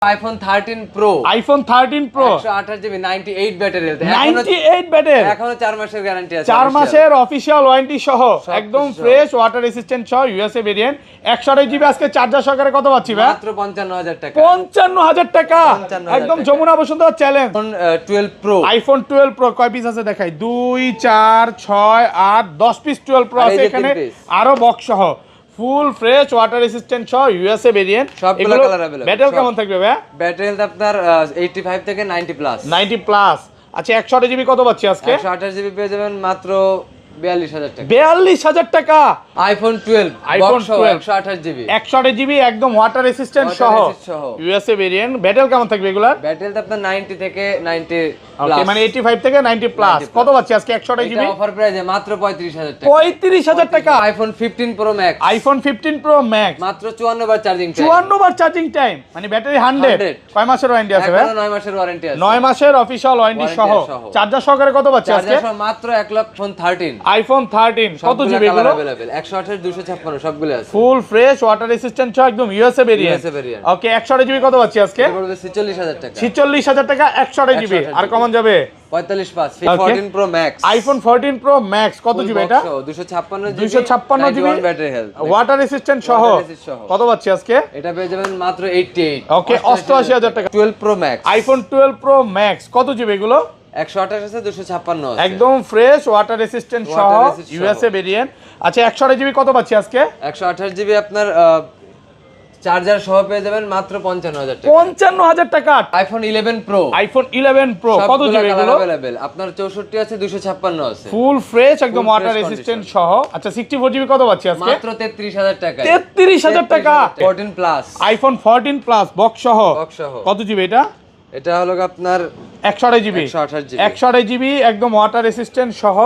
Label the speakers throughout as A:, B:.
A: IPhone 13 pro,
B: iPhone 13 pro
A: 128 GB 98 battery health,
B: 98 battery,
A: এখনো 4 মাসের guarantee আছে,
B: 4 মাসের অফিশিয়াল ওয়ারেন্টি সহ, একদম ফ্রেশ ওয়াটার রেসিস্ট্যান্ট সহ ইউএসএ ভেরিয়েন্ট। 128 জিবি আজকে চার্জার সহকারে কত পাচ্ছি ভাই?
A: মাত্র 55000 টাকা।
B: 55000 টাকা, একদম Jamuna Bashundhara challenge.
A: IPhone 12 pro,
B: iPhone 12 pro কয় পিস আছে দেখাই, 2 4 6 8 10 পিস 12 প্রো আছে এখানে, আরো বক্স সহ ফুল ফ্রেশ ওয়াটার রেসিস্ট্যান্ট সহ ইউএসএ ভেরিয়েন্ট।
A: সবগুলো কালার अवेलेबल।
B: ব্যাটারি কেমন থাকবে ভাই?
A: ব্যাটারি হেলথ আপনার 85 থেকে 90 প্লাস।
B: 90 প্লাস। আচ্ছা 128 জিবি কত পাচ্ছি আজকে?
A: 128 জিবি পেয়ে যাবেন মাত্র 42000 টাকা।
B: 42000 টাকা।
A: আইফোন 12
B: আইফোন 12
A: 128 জিবি,
B: 128 জিবি একদম ওয়াটার রেসিস্ট্যান্ট সহ ইউএসএ ভেরিয়েন্ট। ব্যাটারি কেমন থাকবে এগুলার?
A: ব্যাটারি হেলথ আপনার 90 থেকে 90
B: ওকে,
A: প্লাস,
B: মানে 85 থেকে 90 প্লাস। কত পাচ্ছি আজকে 128 জিবি?
A: এটা অফার প্রাইসে মাত্র 35000 টাকা।
B: 35000 টাকা।
A: IPhone 15 Pro Max,
B: iPhone 15 Pro max
A: মাত্র 54 বার চার্জিং টাইম,
B: 54 বার চার্জিং টাইম, মানে ব্যাটারি 100। কয় মাসের ওয়ারেন্টি আছে ভাই?
A: 9 মাসের ওয়ারেন্টি আছে।
B: 9 মাসের অফিশিয়াল ওয়ারেন্টি সহ, চার্জার সহকারে কত পাচ্ছি আজকে?
A: চার্জার সহ মাত্র 1,13,000।
B: আইফোন 13 কত জিবি এগুলো?
A: अवेलेबल 128 256 সবগুলো আছে,
B: ফুল ফ্রেশ ওয়াটার রেসিস্ট্যান্ট সহ একদম ইউএসএ ভেরিয়েন্ট। ওকে 128 জিবি কত পাচ্ছি আজকে?
A: এটা পড়বে 46000 টাকা।
B: 46000 টাকা 128 জিবি। আর কমন যাবে
A: 45 pass 14 pro Max,
B: iPhone 14 pro Max কত জিবি এটা?
A: 256 GB battery health,
B: water resistant সহ কত পাচ্ছি আজকে?
A: এটা পেয়ে যাবেন মাত্র 88।
B: ওকে 88000 টাকা।
A: 12 Pro Max,
B: iPhone 12 Pro Max কত জিবি এগুলো?
A: 128 আছে 256 আছে,
B: একদম ফ্রেশ ওয়াটার রেসিস্ট্যান্ট সহ ইউএসএ ভেরিয়েন্ট। আচ্ছা 128 জিবি কত পাচ্ছি আজকে?
A: 128 জিবি আপনার চার্জার সহ পেয়ে যাবেন মাত্র 55000 টাকা।
B: 55000 টাকা।
A: আইফোন 11 প্রো,
B: আইফোন 11 প্রো কত জিবি এগুলো?
A: अवेलेबल আপনার 64 আছে 256 আছে,
B: ফুল ফ্রেশ একদম ওয়াটার রেসিস্ট্যান্ট সহ। আচ্ছা 64 জিবি কত পাচ্ছি আজকে?
A: মাত্র 33000 টাকা।
B: 33000 টাকা।
A: 14 প্লাস,
B: আইফোন 14 প্লাস বক্স সহ কত জিবি এটা?
A: এটা হলো আপনার
B: 128 জিবি। 128 জিবি একদম ওয়াটার রেসিস্ট্যান্ট সহ,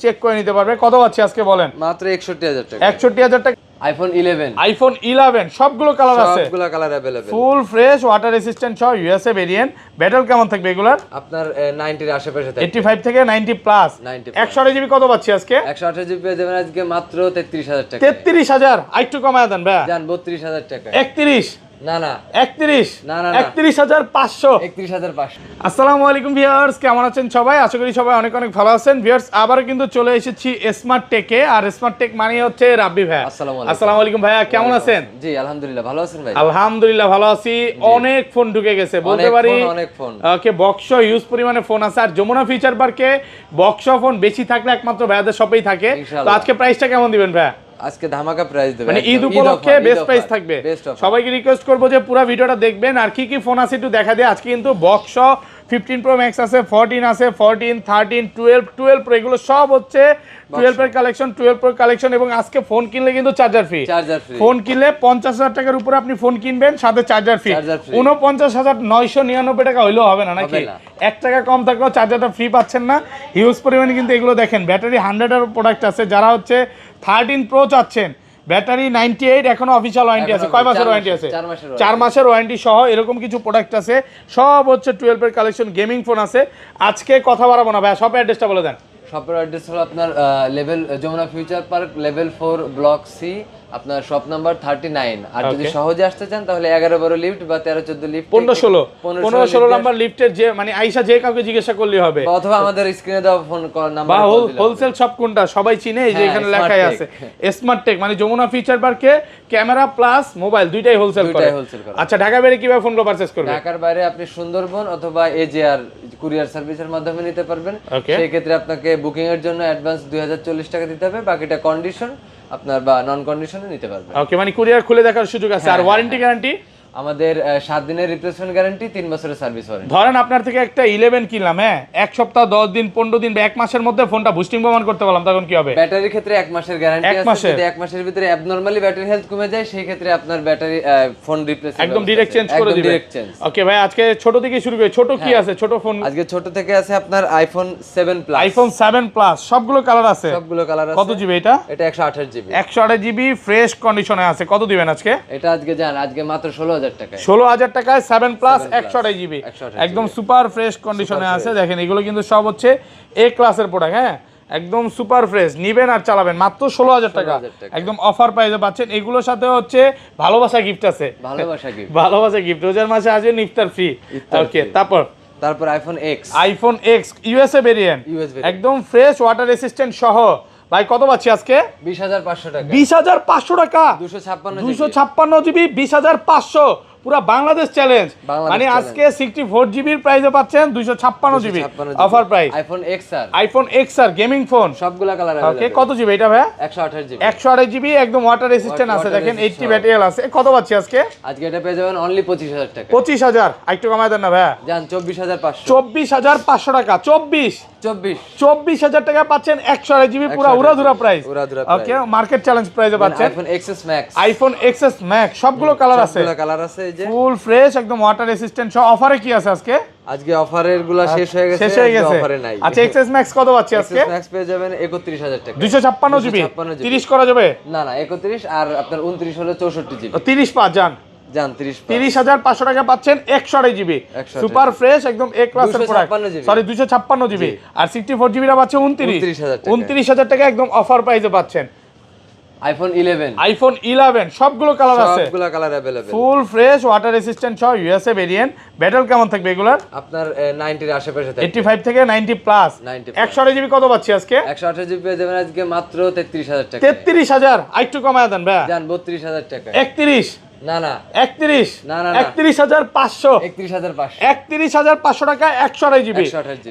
B: চেক করে নিতে পারবে। কত পাচ্ছি আজকে বলেন?
A: মাত্র 61000 টাকা।
B: 61000 টাকা।
A: আইফোন 11,
B: আইফোন 11 সবগুলো কালার আছে,
A: সবগুলো colour available,
B: full fresh water resistant সহ ইউএসএ ভেরিয়েন্ট। ব্যাটারি কেমন থাকবে এগুলার?
A: আপনার 90 এর আশেপাশে থাকবে,
B: 85 থেকে 90 প্লাস। 128 জিবি কত পাচ্ছি আজকে?
A: 128 জিবি পেয়ে যাবেন আজকে মাত্র 33000 টাকা।
B: 33000 আরেকটু কমায় দেন ভাই।
A: জান 32000 টাকা।
B: 31
A: না না
B: 31
A: না না
B: 31500।
A: 31500।
B: আসসালামু আলাইকুম ভিউয়ার্স, কেমন আছেন সবাই? আশা করি সবাই অনেক অনেক ভালো আছেন। ভিউয়ার্স আবারও কিন্তু চলে এসেছি স্মার্ট টেকে, আর স্মার্ট টেক মানে হচ্ছে রাব্বি ভাই। আসসালামু আলাইকুম ভাইয়া, কেমন আছেন?
A: জি আলহামদুলিল্লাহ, ভালো আছেন ভাই?
B: আলহামদুলিল্লাহ ভালো আছি। অনেক ফোন ঢুকে গেছে বলতে পারি,
A: অনেক ফোন।
B: ওকে বক্স ইউজ পরিমাণে ফোন আছে, আর যমুনা ফিচার পার্কে বক্স ফোন বেশি থাকলে একমাত্র ভাইয়াদের শপেই থাকে। তো আজকে প্রাইসটা কেমন দিবেন ভাই?
A: আজকে ধামাকা প্রাইস দেব,
B: মানে ঈদ উপলক্ষে বেস্ট প্রাইস থাকবে। সবাইকে রিকোয়েস্ট করবো যে পুরো ভিডিওটা দেখবেন, আর কি কি ফোন আছে একটু দেখা দিয়ে। আজকে কিন্তু বক্স 15 প্রো ম্যাক্স আছে, 14 আছে, 14 13 12 প্রো, এগুলো সব হচ্ছে 12 এর কালেকশন, 12 প্রো কালেকশন। এবং আজকে ফোন কিনলে কিন্তু চার্জার ফ্রি। ফোন কিনলে 50000 টাকার উপরে আপনি ফোন কিনবেন, সাথে চার্জার ফ্রি। 49999 টাকা হইলেও হবে না নাকি? 1 টাকা কম থাকলেও চার্জারটা ফ্রি পাচ্ছেন না। হিউজ পরিমাণে কিন্তু এগুলো দেখেন, ব্যাটারি 100 এর প্রোডাক্ট আছে। যারা হচ্ছে 13 প্রো চাচ্ছেন, ব্যাটারি 98, এখনো অফিশিয়াল ওয়ারেন্টি আছে। কয় মাসের ওয়ারেন্টি আছে? 4 মাসের ওয়ারেন্টি সহ এরকম কিছু প্রোডাক্ট আছে। সব হচ্ছে 12 এর কালেকশন, গেমিং ফোন আছে। আজকে কথা বাড়াবো না ভাই, শপের অ্যাড্রেসটা বলে দেন।
A: শপের অ্যাড্রেস হলো আপনার level Jamuna future park level 4 block C, আপনার শপ নাম্বার 39। আর যদি সহজে আসতে চান তাহলে 11-12 লিফট বা 13-14 লিফট,
B: 15-16 নাম্বার লিফটের যে মানে আইসা যে কাউকে জিজ্ঞাসা করলে হবে,
A: অথবা আমাদের স্ক্রিনে দেওয়া ফোন নাম্বার
B: বা হোলসেল শপ কোনটা সবাই চিনে, এই যে এখানে লেখাই আছে স্মার্ট টেক, মানে যমুনা ফিচার পার্কে ক্যামেরা প্লাস মোবাইল দুইটাই হোলসেল করে। আচ্ছা ঢাকার বাইরে কিভাবে ফোনগুলো পারচেজ করবে?
A: ঢাকার বাইরে আপনি সুন্দরবন অথবা এজেআর কুরিয়ার সার্ভিসের মাধ্যমে নিতে পারবেন। সেই ক্ষেত্রে আপনাকে বুকিং এর জন্য অ্যাডভান্স 2040 টাকা দিতে হবে, বাকিটা কন্ডিশন আপনার বা নন কন্ডিশনে নিতে পারবেন।
B: ওকে, মানে কুরিয়ার খুলে দেখার সুযোগ আছে। আর ওয়ারেন্টি গ্যারান্টি
A: আমাদের 7 দিনের রিপ্লেসমেন্ট গ্যারান্টি, 3 বছরের সার্ভিস ওয়ারেন্টি।
B: ধরেন আপনার থেকে একটা 11 কিনলাম, হ্যাঁ, 1 সপ্তাহ 10 দিন 15 দিন বা 1 মাসের মধ্যে ফোনটা বুস্টিং প্রমাণ করতে পারলাম, তখন কি হবে?
A: ব্যাটারির ক্ষেত্রে 1 মাসের গ্যারান্টি আছে। যদি 1 মাসের ভিতরে অ্যাবনরমালি ব্যাটারি হেলথ কমে যায়, সেই ক্ষেত্রে আপনার ব্যাটারি ফোন রিপ্লেস
B: একদম ডাইরেক্ট চেঞ্জ করে দিবেন। ওকে ভাই, আজকে ছোট থেকে শুরু করি। ছোট কি আছে? ছোট ফোন
A: আজকে ছোট থেকে আছে আপনার আইফোন 7 প্লাস।
B: আইফোন 7 প্লাস সবগুলো কালার আছে,
A: সবগুলো কালার আছে।
B: কত জিবি এটা?
A: এটা 128 জিবি।
B: 128 জিবি ফ্রেশ কন্ডিশনে আছে। কত দিবেন আজকে?
A: এটা আজকে জান আজকে মাত্র 16000 টাকায়।
B: 16000 টাকায় 7 প্লাস 128 জিবি একদম সুপার ফ্রেশ কন্ডিশনে আছে। দেখেন এগুলো কিন্তু সব হচ্ছে এ ক্লাসের প্রোডাক্ট, হ্যাঁ, একদম সুপার ফ্রেশ, নিবেন আর চালাবেন মাত্র 16,000 টাকা,
A: 16,000 টাকা।
B: একদম অফার প্রাইসে পাচ্ছেন। এগুলোর সাথে হচ্ছে ভালোবাসা গিফট আছে, ভালোবাসা গিফট, রোজার মাসে আসবেন ইফতার ফ্রি। ওকে, তারপর আইফোন এক্স ইউএসএ ভেরিয়েন্ট, একদম ফ্রেশ, ওয়াটার রেসিস্ট্যান্ট সহ। ভাই কত পাচ্ছি আজকে?
A: 20,500 টাকা।
B: 20,500 টাকা, 256 জিবি, 20,500, পুরো বাংলাদেশ চ্যালেঞ্জ। মানে আজকে 64 জিবির প্রাইসে পাচ্ছেন 256 GB offer price. IPhone XR gaming phone,
A: সবগুলা কালার
B: ওকে, কত জিবি এটা ভাই?
A: 128 জিবি।
B: 128 জিবি, একদম ওয়াটার রেসিস্ট্যান্ট আছে, দেখেন 80 ব্যাটারি আছে। কত পাচ্ছি আজকে?
A: আজকে এটা পেয়ে যাবেন অনলি 25,000 টাকা।
B: 25,000, একটু কমায় দেন না ভাই।
A: জান 24,500।
B: 24,500 টাকা, 24,000 টাকা পাচ্ছেন 128 জিবি, পুরো উড়াধুরা প্রাইস। ওকে, মার্কেট চ্যালেঞ্জ প্রাইসে পাচ্ছেন। আইফোন এক্সএস ম্যাক্স, সবগুলো কালার আছে,
A: এই যে
B: ফুল ফ্রেশ, একদম ওয়াটার রেসিস্ট্যান্ট সহ। অফারে কি আছে আজকে?
A: আজকে অফারের গুলা শেষ হয়ে গেছে, অফারে নাই।
B: আচ্ছা, এক্সএস ম্যাক্স কত পাচ্ছি আজকে?
A: এক্সএস ম্যাক্স পেয়ে যাবেন 31,000 টাকা।
B: 256 জিবি, 30 করা যাবে?
A: না 31, আর আপনার 29 হলো 64 জিবি।
B: 30 পাঁচ জান 30,500 টাকা পাচ্ছেন 128 জিবি, সুপার ফ্রেশ, একদম এ ক্লাসের প্রোডাক্ট। সরি 256 জিবি, আর 64 জিবিটা পাচ্ছে 29,000 টাকা, একদম অফার প্রাইসে পাচ্ছেন।
A: আইফোন
B: 11 সবগুলো কালার আছে,
A: সবগুলো colour available,
B: full fresh, water resistant সহ, ইউএসএ ভেরিয়েন্ট। ব্যাটারি কেমন থাকবে এগুলার?
A: আপনার 90 এর আশেপাশে থাকবে,
B: 85 থেকে 90 প্লাস। 128 জিবি কত পাচ্ছি আজকে?
A: 128 জিবি পেয়ে যাবেন আজকে মাত্র 33,000 টাকা।
B: 33,000, আরেকটু কমায় দেন ভাই।
A: জান 32,000 টাকা।
B: 31,
A: না
B: 31,
A: না
B: 31,500, 31,500 টাকা 128 জিবি,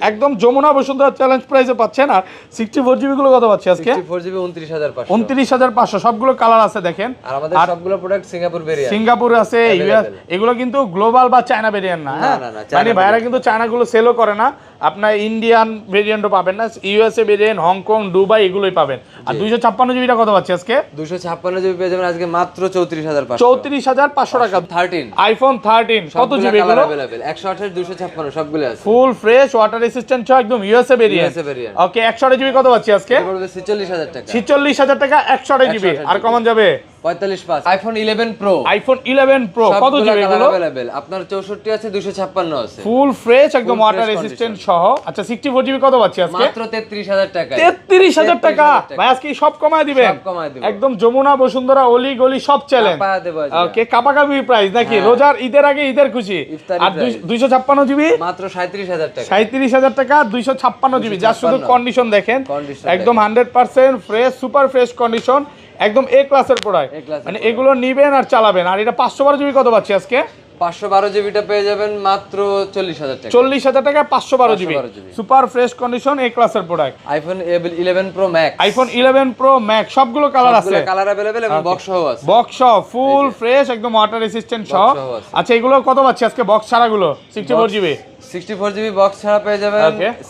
B: একদম যমুনা বসুন্ধরা চ্যালেঞ্জ প্রাইসে পাচ্ছেন। আর 64 জিবি গুলো কত পাচ্ছি আজকে?
A: 64 জিবি 29,500।
B: 29,500, সবগুলো কালার আছে দেখেন।
A: আর আমাদের সবগুলো প্রোডাক্ট সিঙ্গাপুর ভেরিয়েন্ট,
B: সিঙ্গাপুর আছে, ইউএস, এগুলো কিন্তু গ্লোবাল বা চায়না ভেরিয়েন্ট না। হ্যাঁ, মানে ভাইরা কিন্তু চায়না গুলো সেলও করে না। আপনার ইন্ডিয়ান ভেরিয়েন্টও পাবেন না, ইউএসএ ভেরিয়েন্ট, হংকং, দুবাই, এগুলোই পাবেন। আর 256 জিবিটা কত পাচ্ছি আজকে?
A: 256 জিবি পেয়ে যাবেন আজকে মাত্র 34,500।
B: 34,500 টাকা। আইফোন 13 কত জিবি এগুলো?
A: 128, 256 সবগুলো আছে,
B: ফুল ফ্রেশ, ওয়াটার রেসিস্ট্যান্ট সহ, একদম ইউএসএ ভেরিয়েন্ট। ওকে, 128 জিবি কত পাচ্ছি আজকে?
A: 46,000 টাকা।
B: 46,000 টাকা 128 জিবি, আর কমন যাবে
A: 45,500। আইফোন 11 প্রো,
B: আইফোন 11 প্রো কত জিবি এগুলো?
A: अवेलेबल, আপনার 64 আছে, 256 আছে,
B: ফুল ফ্রেশ, একদম ওয়াটার রেসিস্ট্যান্ট সহ। আচ্ছা, 64 জিবি কত পাচ্ছি আজকে?
A: মাত্র 33,000 টাকা।
B: 33,000 টাকা ভাই, আজকে সব কমায় দিবেন? একদম যমুনা বসুন্ধরা অলি গলি সব চ্যালেঞ্জ। ওকে, কাপাকাপি প্রাইস নাকি? রোজার ঈদের আগে ঈদের খুশি। আর 256 জিবি
A: মাত্র 37,000 টাকা।
B: 37,000 টাকা 256 জিবি, যা শুধু কন্ডিশন দেখেন, একদম 100% ফ্রেশ, সুপার ফ্রেশ কন্ডিশন, একদম এ ক্লাসের প্রোডাক্ট। মানে এগুলো নিবেন আর চালাবেন। আর এটা 512 জিবি কত পাচ্ছি আজকে?
A: 512 জিবিটা পেয়ে যাবেন মাত্র 40,000 টাকা।
B: 40,000 টাকা 512 জিবি, সুপার ফ্রেশ কন্ডিশন, এ ক্লাসের product.
A: IPhone 11 pro Max,
B: iPhone 11 pro max, সবগুলো কালার আছে,
A: সবগুলো কালার अवेलेबल এবং বক্স সহ আছে।
B: বক্স সহ, ফুল ফ্রেশ, একদম ওয়াটার রেসিস্ট্যান্ট সহ। আচ্ছা, এগুলো কত পাচ্ছি আজকে বক্স ছাড়াগুলো? 64 জিবি।
A: 64 জিবি বক্স ছাড়া পেয়ে যাবেন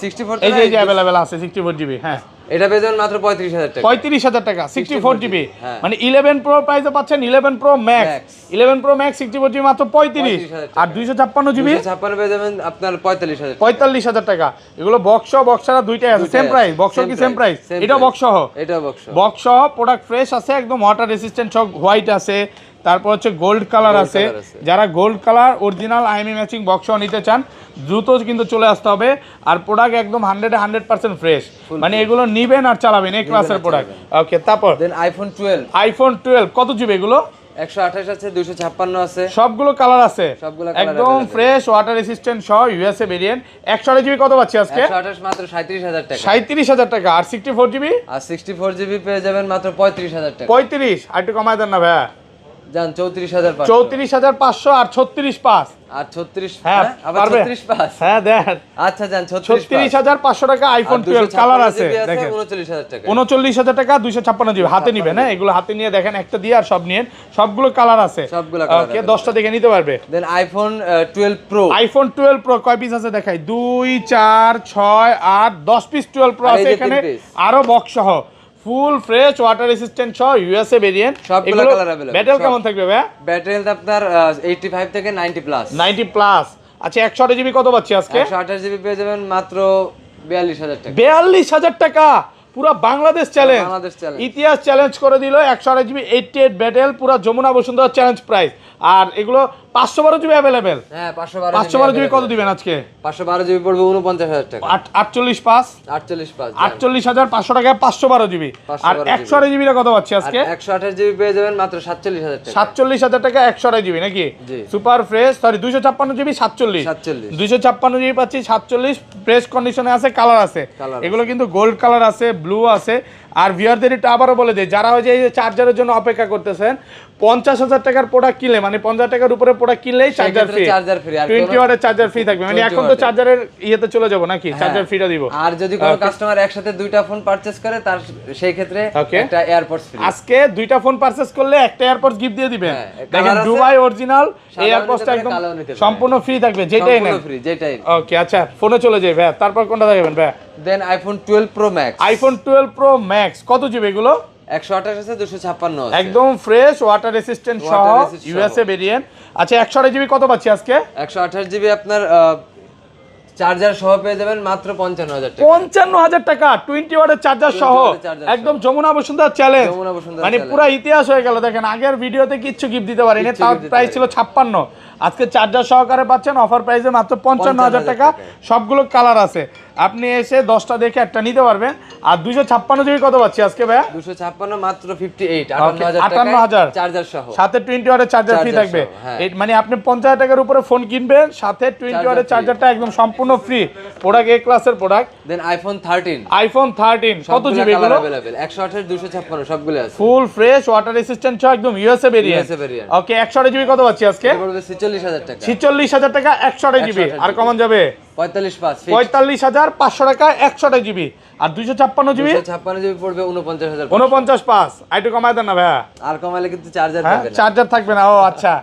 A: 64,
B: এই যে अवेलेबल আছে 64 জিবি। হ্যাঁ,
A: এটা পেয়ে যাবেন মাত্র 35,000 টাকা।
B: 35,000 টাকা 64 জিবি, মানে 11 প্রো প্রাইসে পাচ্ছেন 11 pro max. 11 pro max 64 GB মাত্র 35, আর 256 জিবি
A: 256 পেয়ে যাবেন আপনার 45,000।
B: 45,000 টাকা। এগুলো বক্স সহ বক্স ছাড়া দুইটাই আছে, সেম প্রাইস। বক্স কি সেম প্রাইস? এটা বক্স সহ,
A: এটা বক্স সহ।
B: বক্স সহ প্রোডাক্ট ফ্রেশ আছে, একদম ওয়াটার রেসিস্ট্যান্ট সহ, হোয়াইট আছে, তারপর হচ্ছে গোল্ড কালার আছে। যারা gold colour original IME matching box সহ নিতে চান, দ্রুত কিন্তু চলে আসতে হবে। আর প্রোডাক্ট একদম 100% ফ্রেশ, মানে এগুলো নিবেন আর চালাবেন, এই ক্লাসের প্রোডাক্ট। ওকে, তারপর
A: দেন
B: আইফোন 12 কত জিবি এগুলো?
A: 128 আছে, 256 আছে,
B: সবগুলো কালার আছে, একদম ফ্রেশ, ওয়াটার রেসিস্ট্যান্ট সহ, ইউএসএ ভেরিয়েন্ট। 128 জিবি কত পাচ্ছি আজকে?
A: 128 মাত্র 37,000 টাকা।
B: 37,000 টাকা। আর 64 জিবি?
A: আর 64 জিবি পেয়ে যাবেন মাত্র 35,000 টাকা।
B: 35, আর একটু কমায় দেন না ভাইয়া।
A: জান 34,500।
B: 34,500 আর 36,500।
A: আর 36,
B: হ্যাঁ
A: আবার 36,500।
B: হ্যাঁ দেন।
A: আচ্ছা জান
B: 36,500 টাকা আইফোন 12 কালার আছে, দেখেন
A: 39,000 টাকা।
B: 39,000 টাকা 256 জিবি। হাতে নিবেন, হ্যাঁ, এগুলো হাতে নিয়ে দেখেন, একটা দিয়ে আর সব নিয়েন, সবগুলো কালার আছে,
A: সবগুলো কালার।
B: ওকে, 10টা দেখে নিতে পারবে।
A: দেন আইফোন 12 প্রো,
B: আইফোন 12 প্রো কয় পিস আছে দেখাই? 2 4 6 8 10 পিস 12 প্রো আছে এখানে, আরো বক্স সহ, ফুল ফ্রেশ, ওয়াটার রেসিস্ট্যান্ট সহ, ইউএসএ ভেরিয়েন্ট।
A: সবগুলো কালার अवेलेबल।
B: ব্যাটারি কেমন থাকবে ভাই?
A: ব্যাটারি হেলথ আপনার 85 থেকে 90 প্লাস।
B: 90 প্লাস। আচ্ছা, 128 জিবি কত পাচ্ছি আজকে?
A: 128 জিবি পেয়ে যাবেন মাত্র 42,000 টাকা।
B: 42,000 টাকা পুরো বাংলাদেশ চ্যালেঞ্জ,
A: বাংলাদেশ চ্যালেঞ্জ।
B: ইতিহাস চ্যালেঞ্জ করে দিল 128 জিবি 88 ব্যাটেল, পুরো যমুনা বসুন্ধরা চ্যালেঞ্জ প্রাইস। আর এগুলো 512 জিবি অ্যাভেলেবেল।
A: হ্যাঁ
B: 512 জিবি কত দিবেন আজকে?
A: 512 জিবি পড়বে 49,000 টাকা।
B: 48,500 48,500 টাকায় 512 জিবি। আর 128 জিবিটা কত পাচ্ছি আজকে?
A: 128 জিবি পেয়ে যাবেন মাত্র 47,000 টাকা।
B: 47,000 টাকা 128 জিবি নাকি? Super fresh, sorry 256 GB 47, 256 GB পাচ্ছি 47, ফ্রেশ কন্ডিশনে আছে, কালার আছে, এগুলো কিন্তু গোল্ড কালার আছে, ব্লু আছে। আর ভিউয়ারদের এটা আবারও বলে দেয়, যারা ওই যে চার্জারের জন্য অপেক্ষা করতেছেন, 50,000 টাকার প্রোডাক্ট কিনলে, মানে 50 টাকার উপরে প্রোডাক্ট কিনলেই চার্জার ফ্রি, 20 ওয়াটের চার্জার ফ্রি থাকবে। মানে এখন তো চার্জারের ইয়েতে চলে যাব নাকি, চার্জার ফ্রিটা দিব।
A: আর যদি কোনো কাস্টমার একসাথে দুইটা ফোন পারচেজ করে, তার সেই ক্ষেত্রে একটা এয়ারপডস ফ্রি।
B: আজকে দুইটা ফোন পারচেজ করলে একটা এয়ারপডস গিফট দিয়ে দিবেন। দেখেন দুবাই অরিজিনাল এয়ারপডসটা একদম সম্পূর্ণ ফ্রি থাকবে, যেটাই নেন
A: ফ্রি, যেটাই।
B: ওকে আচ্ছা, ফোনে চলে যাই ভাই, তারপর কোনটা দেখাবেন ভাই?
A: Then iPhone 12 Pro Max.
B: IPhone 12 Pro Max কত জিবি এগুলো?
A: 128 আছে, 256 আছে,
B: একদম ফ্রেশ, ওয়াটার রেসিস্ট্যান্ট সহ, ইউএসএ ভেরিয়েন্ট। আচ্ছা 128 জিবি কত পাচ্ছি আজকে?
A: 128 জিবি আপনার চার্জার সহ পেয়ে যাবেন মাত্র 55,000 টাকা।
B: 55,000 টাকা 20 ওয়াটের চার্জার সহ, একদম যমুনা বসুন্ধরা চ্যালেঞ্জ। মানে পুরো ইতিহাস হয়ে গেল। দেখেন আগের ভিডিওতে কিচ্ছু গিফট দিতে পারিনি, তার প্রাইস ছিল 56, আজকে চার্জার সহকারে পাচ্ছেন অফার প্রাইসে মাত্র 55,000 টাকা। সবগুলো কালার আছে, আপনি এসে 10টা দেখে একটা নিতে পারবেন। আর 256 জিবি কত পাচ্ছি আজকে ভাইয়া?
A: 256 মাত্র 58,
B: 58,000
A: চার্জার সহ,
B: সাথে 20 ওয়াটের চার্জার ফ্রি থাকবে। মানে আপনি 50,000 টাকার উপরে ফোন কিনবেন, সাথে 20 ওয়াটের চার্জারটা একদম সম্পূর্ণ ফ্রি। প্রোডাক্ট এ ক্লাসের প্রোডাক্ট।
A: দেন আইফোন 13।
B: আইফোন 13 কত জিবি এগুলো?
A: अवेलेबल 128 256 সবগুলো আছে,
B: ফুল ফ্রেশ, ওয়াটার রেসিস্ট্যান্ট সহ, একদম ইউএসএ ভেরিয়েন্ট। ওকে 128 জিবি কত পাচ্ছি আজকে?
A: 46,000 টাকা।
B: 46,000 টাকা 128 জিবি। আর কমন যাবে
A: 45,500
B: টাকা 128 জিবি। আর 256 জিবি?
A: 256 জিবি পড়বে 49,000।
B: 49,500 আইটু কমায় দেন না ভাইয়া।
A: আর কমাইলে কিন্তু চার্জার পাবে না।
B: চার্জার থাকবে না। ও আচ্ছা,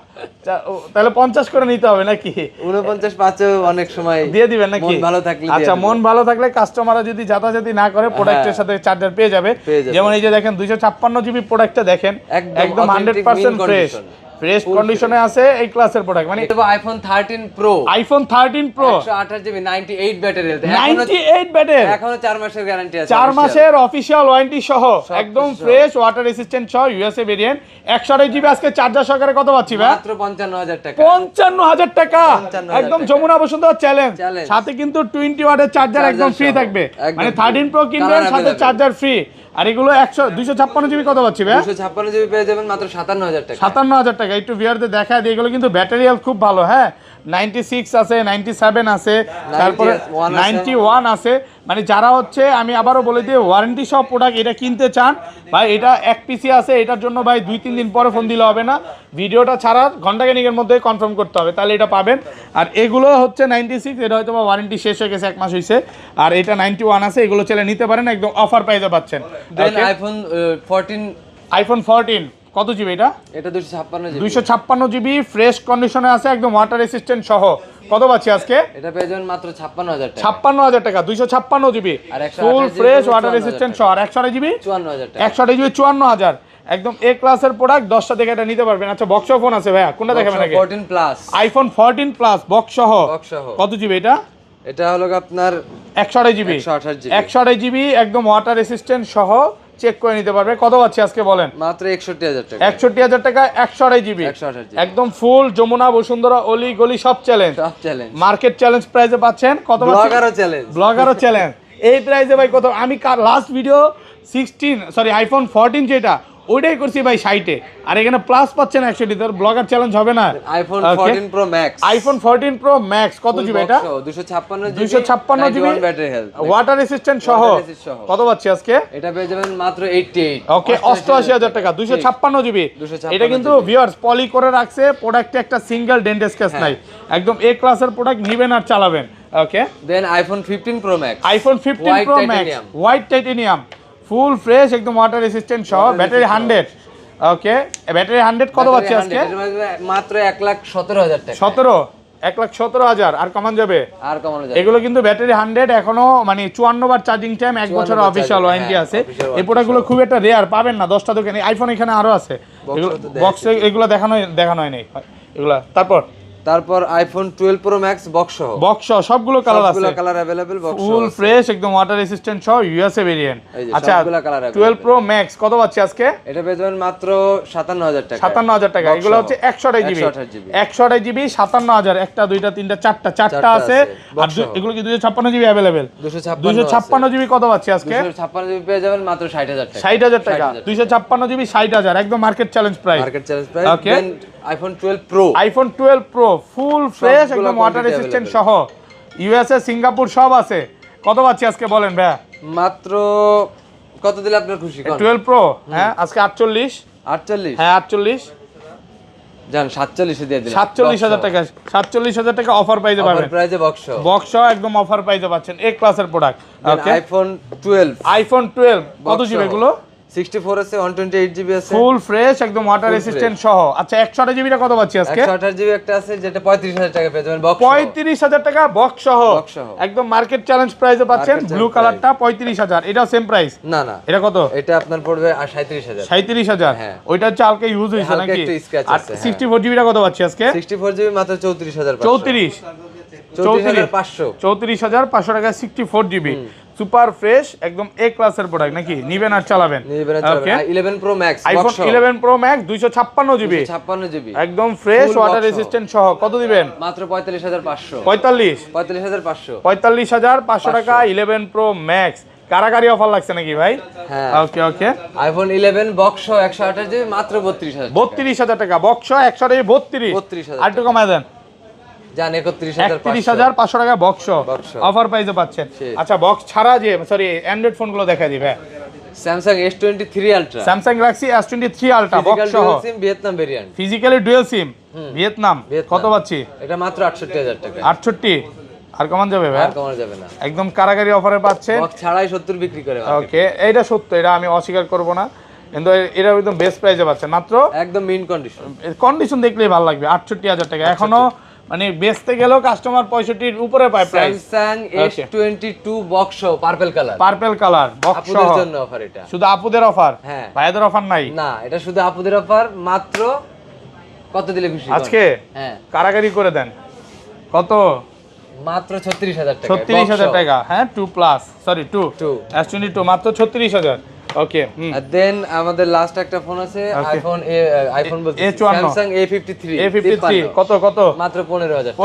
B: তাহলে 50 করে নিতে হবে নাকি?
A: 49,500 অনেক সময়
B: দিয়ে দিবেন নাকি?
A: মন ভালো থাকলে।
B: আচ্ছা মন ভালো থাকলে কাস্টমাররা যদি যাতাযাতি না করে, প্রোডাক্টের সাথে চার্জার পেয়ে যাবে। যেমন এই যে দেখেন 256 জিবি প্রোডাক্টটা দেখেন, একদম 100% ফ্রেশ, ফ্রেশ কন্ডিশনে আছে, এই ক্লাসের প্রোডাক্ট। মানে
A: iPhone 13 pro,
B: iPhone 13 pro
A: 128 GB 98 battery,
B: 98 battery,
A: এখনো 4 মাসের গ্যারান্টি আছে,
B: 4 মাসের অফিশিয়াল ওয়ারেন্টি সহ, একদম ফ্রেশ, ওয়াটার রেসিস্ট্যান্ট সহ, ইউএসএ ভেরিয়েন্ট। 128 জিবি আজকে চার্জার সহকারে কত পাচ্ছি ভাই?
A: মাত্র 55,000 টাকা।
B: 55,000 টাকা, একদম যমুনা বসুন্ধরা চ্যালেঞ্জ। সাথে কিন্তু 20 ওয়াটের চার্জার একদম ফ্রি থাকবে। মানে 13 প্রো কিনবেন, সাথে চার্জার ফ্রি। আর এগুলো 256 জিবি কত পাচ্ছি ভাই?
A: 256 জিবি পেয়ে যাবেন মাত্র 57,000 টাকা।
B: 57,000 টাকা। একটু ভিউয়ারদের দেখায় দিই, এগুলো কিন্তু ব্যাটারি হেলথ খুব ভালো। হ্যাঁ 96 আছে, 97 আছে, তারপরে 91 আছে। মানে যারা হচ্ছে, আমি আবারও বলে দিই, ওয়ারেন্টি সব প্রোডাক্ট এটা কিনতে চান ভাই, এটা এক পিসি আছে, এটার জন্য ভাই 2-3 দিন পরে ফোন দিলে হবে না, ভিডিওটা ছাড়ার ঘন্টাখানেকের মধ্যে কনফার্ম করতে হবে, তাহলে এটা পাবেন। আর এগুলো হচ্ছে 96, এটা হয়তো বা ওয়ারেন্টি শেষ হয়ে গেছে, 1 মাস হয়েছে। আর এটা 91 আছে, এগুলো চলে নিতে পারেন, একদম অফার প্রাইসে পাচ্ছেন।
A: দেন আইফোন 14,
B: আইফোন 14 কত জিবি এটা?
A: এটা 256 জিবি,
B: 256 জিবি, ফ্রেশ কন্ডিশনে আছে, একদম ওয়াটার রেসিস্ট্যান্ট সহ। কত পাচ্ছি আজকে?
A: এটা পেয়ে যাবেন মাত্র 56,000 টাকা।
B: 56,000 টাকা 256 GB, full fresh, water resistant সহ। আর 128 জিবি
A: 54,000 টাকা।
B: 128 জিবি 54,000, একদম এ ক্লাসের প্রোডাক্ট। 10টা থেকে এটা নিতে পারবেন। আচ্ছা বক্স ফোন আছে ভাইয়া, কোনটা দেখাবেন আগে?
A: 14 প্লাস,
B: আইফোন 14 প্লাস বক্স সহ। কত জিবি এটা?
A: এটা হলো আপনার
B: 128 জিবি, 128 জিবি, একদম ওয়াটার রেসিস্ট্যান্ট সহ, চেক করে নিতে পারবে। কত পাচ্ছি আজকে বলেন?
A: মাত্র 61,000 টাকা।
B: 61,000 টাকা 128 জিবি, একদম ফুল যমুনা বসুন্ধরা অলি গলি সব চ্যালেঞ্জ,
A: সব চ্যালেঞ্জ,
B: মার্কেট চ্যালেঞ্জ প্রাইসে পাচ্ছেন। কত?
A: ব্লগারও চ্যালেঞ্জ,
B: ব্লগারও চ্যালেঞ্জ। এই প্রাইসে ভাই কত? আমি লাস্ট ভিডিও আইফোন 14 যেটা, ওইটাই করছি ভাই 60-এ, আর এখানে প্লাস পাচ্ছেন 100 তোর ব্লগার চ্যালেঞ্জ হবে না।
A: IPhone 14 pro Max,
B: iPhone 14 pro Max কত জিবি এটা?
A: 256 GB battery health,
B: water resistant সহ। কত পাচ্ছি আজকে?
A: এটা পেয়ে যাবেন মাত্র 88,
B: ওকে 88,000 টাকা 256 জিবি। এটা কিন্তু ভিউয়ার্স পলি করে রাখছে, প্রোডাক্টে একটা সিঙ্গেল ডেন্ট স্ক্র্যাচ নাই, একদম এ ক্লাসের প্রোডাক্ট নিবেন আর চালাবেন। Okay
A: then iPhone 15 Pro Max,
B: iPhone 15 Pro Max, white titanium, full fresh, একদম ওয়াটার রেসিস্ট্যান্ট সহ, ব্যাটারি 100। ওকে ব্যাটারি 100 কত পাচ্ছি আজকে?
A: মাত্র 1,17,000 টাকা।
B: 1,17,000 আর কমান যাবে?
A: আর কমানো যাবে।
B: এগুলো কিন্তু ব্যাটারি 100, এখনো মানে 54 বার চার্জিং টাইম, 1 বছরের অফিশিয়াল ওয়ারেন্টি আছে। এই প্রোডাক্টগুলো খুব একটা রেয়ার পাবেন না, 10টা দোকানে। আইফোন এখানে আরো আছে, এগুলো বক্সে, এগুলো দেখানো হয় নাই এগুলা। তারপর
A: তারপর আইফোন 12 প্রো ম্যাক্স বক্স সহ,
B: বক্স সবগুলো কালার আছে,
A: সবগুলো কালার अवेलेबल, বক্স
B: ফুল ফ্রেশ একদম ওয়াটার রেসিস্ট্যান্ট সহ ইউএসএ ভেরিয়েন্ট। আচ্ছা 12 প্রো ম্যাক্স কত পাচ্ছি আজকে?
A: এটা পেয়ে যাবেন মাত্র 57000 টাকা,
B: 57000 টাকা। এগুলো হচ্ছে 128 জিবি, 128 জিবি 57000, একটা দুইটা তিনটা চারটা আছে। আর এগুলো কি 256 জিবি अवेलेबल? 256 জিবি কত পাচ্ছি আজকে?
A: 256 জিবি পেয়ে যাবেন মাত্র 60000 টাকা,
B: 60000 টাকা। 256 জিবি 60000, একদম market challenge price,
A: market challenge price.
B: Okay,
A: then iPhone 12 pro,
B: iPhone 12 Pro full fresh একদম ওয়াটার রেসিস্ট্যান্ট সহ ইউএসএ সিঙ্গাপুর সব আছে। কত পাচ্ছি আজকে বলেন ভাই?
A: মাত্র কত দিলে আপনার খুশি?
B: 12 প্রো হ্যাঁ আজকে 48, হ্যাঁ 48
A: জান 47 এ দিয়ে দিলাম,
B: 47000 টাকা, 47000 টাকা অফার পাইতে পারবেন,
A: অফার প্রাইসে বক্স
B: বক্স একদম অফার পাইতে পাচ্ছেন, এ ক্লাসের প্রোডাক্ট। ওকে, আইফোন 12 কত জিবি এগুলো?
A: 64 আছে, 128 জিবি আছে,
B: ফুল ফ্রেশ একদম ওয়াটার রেসিস্ট্যান্ট সহ। আচ্ছা 128 জিবিটা কত পাচ্ছি আজকে?
A: 128 জিবি একটা আছে যেটা 35000 টাকা পেয়ে যাবেন বক্স,
B: 35000 টাকা বক্স সহ, একদম মার্কেট চ্যালেঞ্জ প্রাইসে পাচ্ছেন। ব্লু কালারটা 35000, এটা সেম প্রাইস?
A: না না,
B: এটা কত?
A: এটা আপনার পড়বে 37000,
B: 37000। ওইটা হচ্ছে হালকা ইউজ হইছে নাকি? আর 64 জিবিটা কত পাচ্ছি আজকে?
A: 64 জিবি মাত্র 34500,
B: 34500 টাকা 64 জিবি সুপার ফ্রেশ একদম এ ক্লাসের প্রোডাক্ট নাকি? নিবেন আর চালাবেন।
A: ওকে, 11 pro Max,
B: iPhone 11 pro max 256 GB,
A: 256 GB
B: একদম ফ্রেশ ওয়াটার রেসিস্ট্যান্ট সহ। কত দিবেন?
A: মাত্র 45500,
B: 45500
A: 45500
B: টাকা 11 প্রো ম্যাক্স। কারাগারি অফার লাগছে নাকি ভাই?
A: হ্যাঁ,
B: ওকে ওকে,
A: আইফোন 11 বক্স 128 জিবি মাত্র 32000,
B: 32000 টাকা বক্স 132, আর একটু কমায় দেন
A: জান
B: 31500 টাকা বক্স অফার প্রাইসে পাচ্ছেন। আচ্ছা বক্স ছাড়া যে সরি অ্যান্ড্রয়েড ফোনগুলো দেখাই দিবে।
A: Samsung S23 Ultra,
B: Samsung Galaxy S23 Ultra box সহ,
A: SIM Vietnam variant,
B: physically dual SIM Vietnam. কত পাচ্ছি?
A: এটা মাত্র 68000 টাকা,
B: 68, আর কমান যাবে ভাই?
A: আর কমানো যাবে না,
B: একদম কারাগারি অফারে পাচ্ছেন,
A: বক্স ছাড়াই 70 বিক্রি করে।
B: ওকে, এইটা সত্য, এটা আমি অস্বীকার করব না, কিন্তু এটা একদম বেস্ট প্রাইসে পাচ্ছেন মাত্র,
A: একদম মিন কন্ডিশন,
B: কন্ডিশন দেখলেই ভালো লাগবে। 68000 টাকা এখনো মানে বেচতে গেলেও কাস্টমার 65 এর উপরে পায় price.
A: Samsung S22 box purple colour
B: box
A: আপুদের জন্য অফার, এটা
B: শুধু আপুদের অফার,
A: হ্যাঁ
B: ভাইদের অফার নাই
A: না, এটা শুধু আপুদের অফার। মাত্র কত দিলে খুশি
B: আজকে?
A: হ্যাঁ
B: কারাগারি করে দেন। কত?
A: মাত্র 36000 টাকা,
B: 36000 টাকা, হ্যাঁ 2 প্লাস সরি 2 S22 মাত্র 36000। ওকে,
A: দেন আমাদের লাস্ট একটা ফোন আছে আইফোন বলতে
B: A54
A: স্যামসাং A53
B: কত মাত্র
A: 15000